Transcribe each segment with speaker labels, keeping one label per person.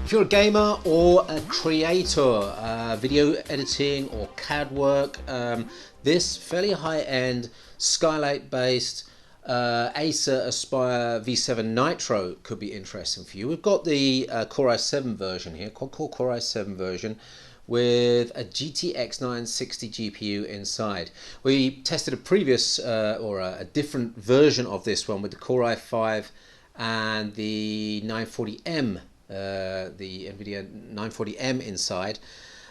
Speaker 1: If you're a gamer or a creator, video editing or CAD work, this fairly high-end Skylake based Acer Aspire V7 Nitro could be interesting for you. We've got the Core i7 version here, quad-core Core i7 version with a GTX 960 GPU inside. We tested a previous or a different version of this one with the Core i5 and the 940M, the NVIDIA 940M inside.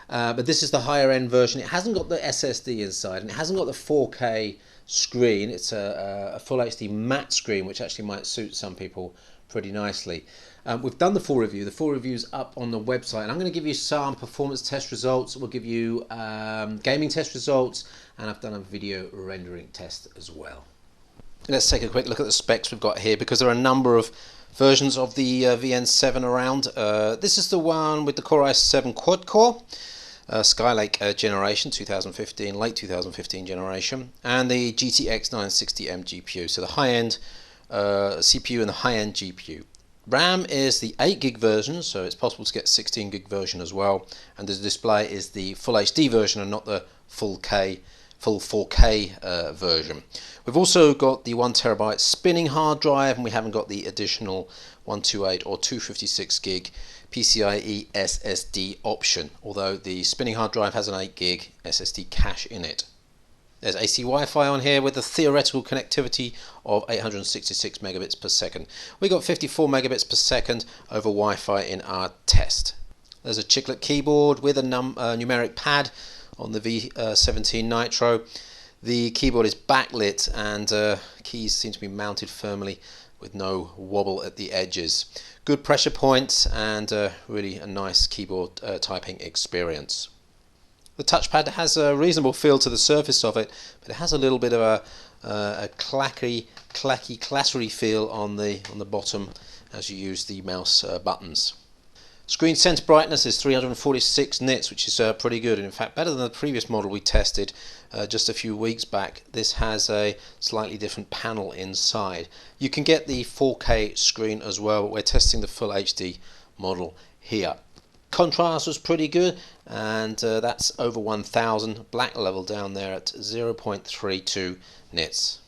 Speaker 1: But this is the higher end version. It hasn't got the SSD inside and it hasn't got the 4K screen. It's a full HD matte screen, which actually might suit some people pretty nicely. We've done the full review. The full review's up on the website, and I'm going to give you some performance test results. We'll give you gaming test results, and I've done a video rendering test as well. Let's take a quick look at the specs we've got here, because there are a number of versions of the VN7 around. This is the one with the Core i7 quad-core, Skylake generation, 2015, late 2015 generation, and the GTX 960M GPU, so the high-end CPU and the high-end GPU. RAM is the 8GB version, so it's possible to get 16GB version as well, and the display is the full HD version and not the full 4K version. We've also got the 1TB spinning hard drive, and we haven't got the additional 128 or 256GB PCIe SSD option, although the spinning hard drive has an 8GB SSD cache in it. There's AC Wi-Fi on here with a theoretical connectivity of 866 megabits per second. We got 54 megabits per second over Wi-Fi in our test. There's a chiclet keyboard with a numeric pad on the V7 Nitro. The keyboard is backlit and keys seem to be mounted firmly with no wobble at the edges. Good pressure points and really a nice keyboard typing experience. The touchpad has a reasonable feel to the surface of it, but it has a little bit of a clacky, clattery feel on the bottom as you use the mouse buttons. Screen center brightness is 346 nits, which is pretty good, and in fact better than the previous model we tested just a few weeks back. This has a slightly different panel inside. You can get the 4K screen as well, but we're testing the full HD model here. Contrast was pretty good, and that's over 1000. Black level down there at 0.32 nits.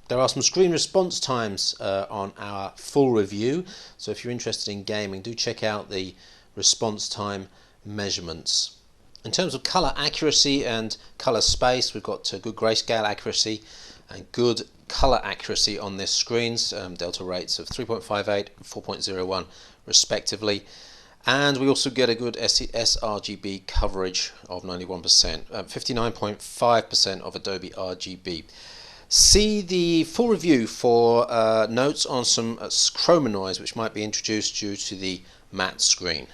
Speaker 1: There are some screen response times on our full review, so if you're interested in gaming, do check out the response time measurements. In terms of color accuracy and color space, we've got good grayscale accuracy and good color accuracy on this screens, delta rates of 3.58 and 4.01 respectively. And we also get a good sRGB coverage of 91%, 59.5% of Adobe RGB. See the full review for notes on some chroma noise which might be introduced due to the matte screen.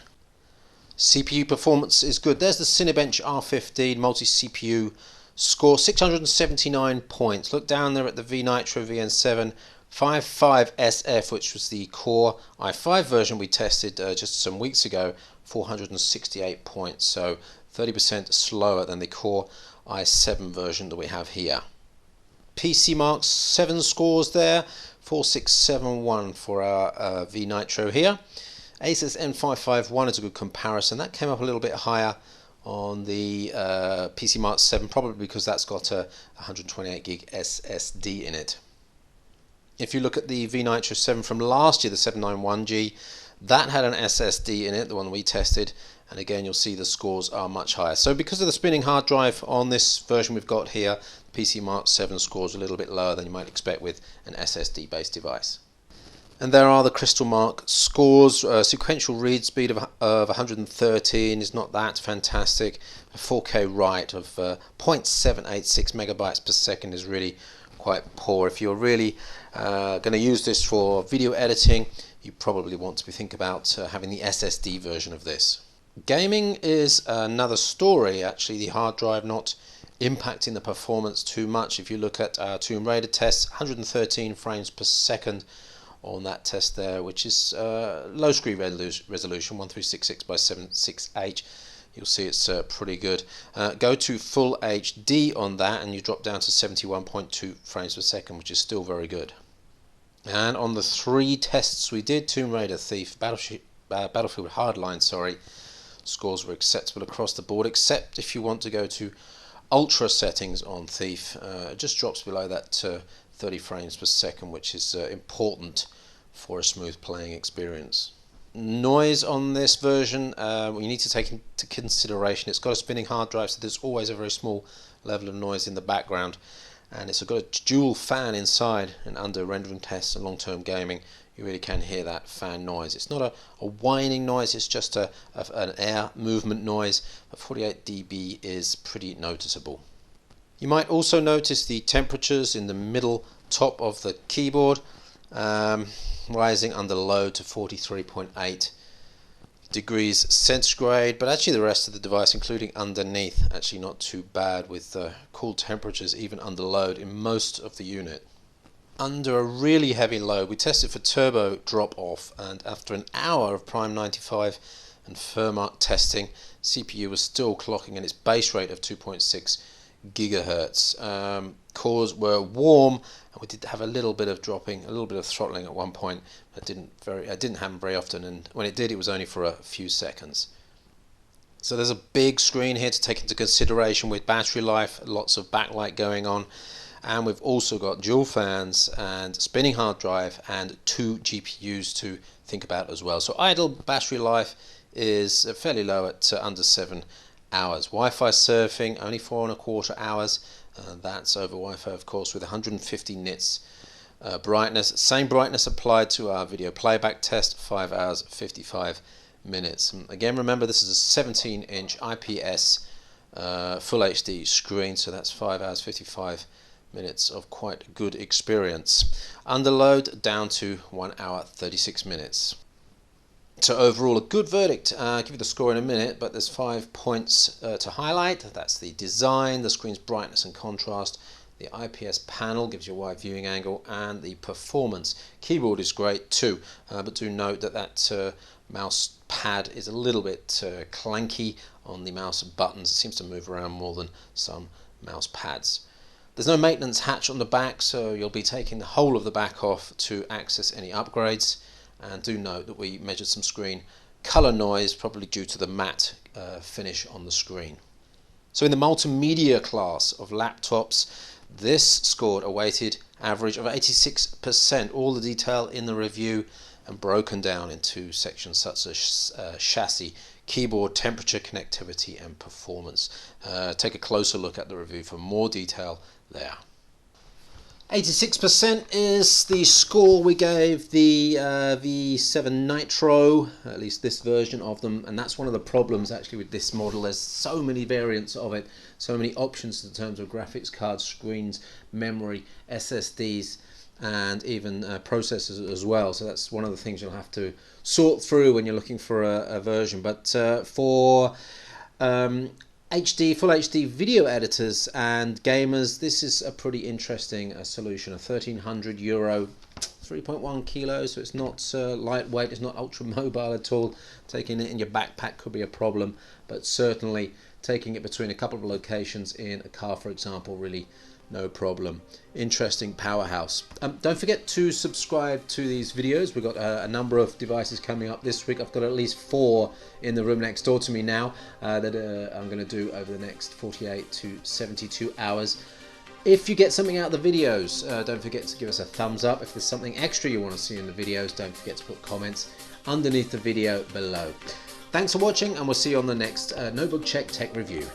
Speaker 1: CPU performance is good. There's the Cinebench R15 multi-CPU score, 679 points. Look down there at the V Nitro VN7 55SF, which was the Core i5 version we tested just some weeks ago, 468 points, so 30% slower than the Core i7 version that we have here. PC Mark 7 scores there, 4671 for our V Nitro here. Acer's N551 is a good comparison. That came up a little bit higher on the PC Mark 7, probably because that's got a 128GB SSD in it. If you look at the V Nitro 7 from last year, the 791G, that had an SSD in it, the one we tested, and again you'll see the scores are much higher. So because of the spinning hard drive on this version we've got here, the PC Mark 7 scores a little bit lower than you might expect with an SSD based device. And there are the Crystal Mark scores. Sequential read speed of 113 is not that fantastic. A 4K write of 0.786 megabytes per second is really quite poor. If you're really going to use this for video editing, you probably want to think about having the SSD version of this. Gaming is another story, actually. The hard drive not impacting the performance too much. If you look at our Tomb Raider tests, 113 frames per second on that test there, which is low screen resolution, 1366 by 768. You'll see it's pretty good. Go to full HD on that and you drop down to 71.2 frames per second, which is still very good. And on the 3 tests we did, Tomb Raider, Thief, Battlefield Hardline, scores were acceptable across the board, except if you want to go to ultra settings on Thief. It just drops below that 30 frames per second, which is important for a smooth playing experience. Noise on this version, you need to take into consideration it's got a spinning hard drive, so there's always a very small level of noise in the background, and it's got a dual fan inside, and under rendering tests and long-term gaming you really can hear that fan noise. It's not a whining noise, it's just an air movement noise, but 48 dB is pretty noticeable. You might also notice the temperatures in the middle top of the keyboard rising under load to 43.8 degrees centigrade, but actually the rest of the device, including underneath, actually not too bad with cool temperatures even under load in most of the unit. Under a really heavy load, we tested for turbo drop off, and after an hour of Prime 95 and Firmark testing, CPU was still clocking in its base rate of 2.6 gigahertz. Cores were warm, and we did have a little bit of dropping, a little bit of throttling at one point. It didn't happen very often, and when it did, it was only for a few seconds. So there's a big screen here to take into consideration with battery life, lots of backlight going on, and we've also got dual fans and spinning hard drive and 2 GPUs to think about as well. So idle battery life is fairly low at under 7 hours. Wi-Fi surfing only 4.25 hours. That's over Wi-Fi, of course, with 150 nits brightness. Same brightness applied to our video playback test, 5 hours 55 minutes. And again, remember this is a 17-inch IPS full HD screen, so that's 5 hours 55 minutes of quite good experience. Under load down to 1 hour 36 minutes. So overall a good verdict. I'll give you the score in a minute, but there's 5 points to highlight. That's the design, the screen's brightness and contrast, the IPS panel gives you a wide viewing angle, and the performance. Keyboard is great too, but do note that that mouse pad is a little bit clanky on the mouse buttons. It seems to move around more than some mouse pads. There's no maintenance hatch on the back, so you'll be taking the whole of the back off to access any upgrades. And do note that we measured some screen color noise, probably due to the matte finish on the screen. So in the multimedia class of laptops, this scored a weighted average of 86%. All the detail in the review and broken down into sections such as chassis, keyboard, temperature, connectivity and performance. Take a closer look at the review for more detail there. 86% is the score we gave the V7 Nitro, at least this version of them, and that's one of the problems actually with this model. There's so many variants of it, so many options in terms of graphics cards, screens, memory, SSDs, and even processors as well. So that's one of the things you'll have to sort through when you're looking for a version. But for full HD video editors and gamers, this is a pretty interesting solution. A €1,300, 3.1 kilos, so it's not lightweight, it's not ultra mobile at all. Taking it in your backpack could be a problem, but certainly taking it between a couple of locations in a car, for example, really no problem. Interesting powerhouse. Don't forget to subscribe to these videos. We've got a number of devices coming up this week. I've got at least 4 in the room next door to me now that I'm going to do over the next 48 to 72 hours. If you get something out of the videos, don't forget to give us a thumbs up. If there's something extra you want to see in the videos, don't forget to put comments underneath the video below. Thanks for watching, and we'll see you on the next Notebook Check Tech Review.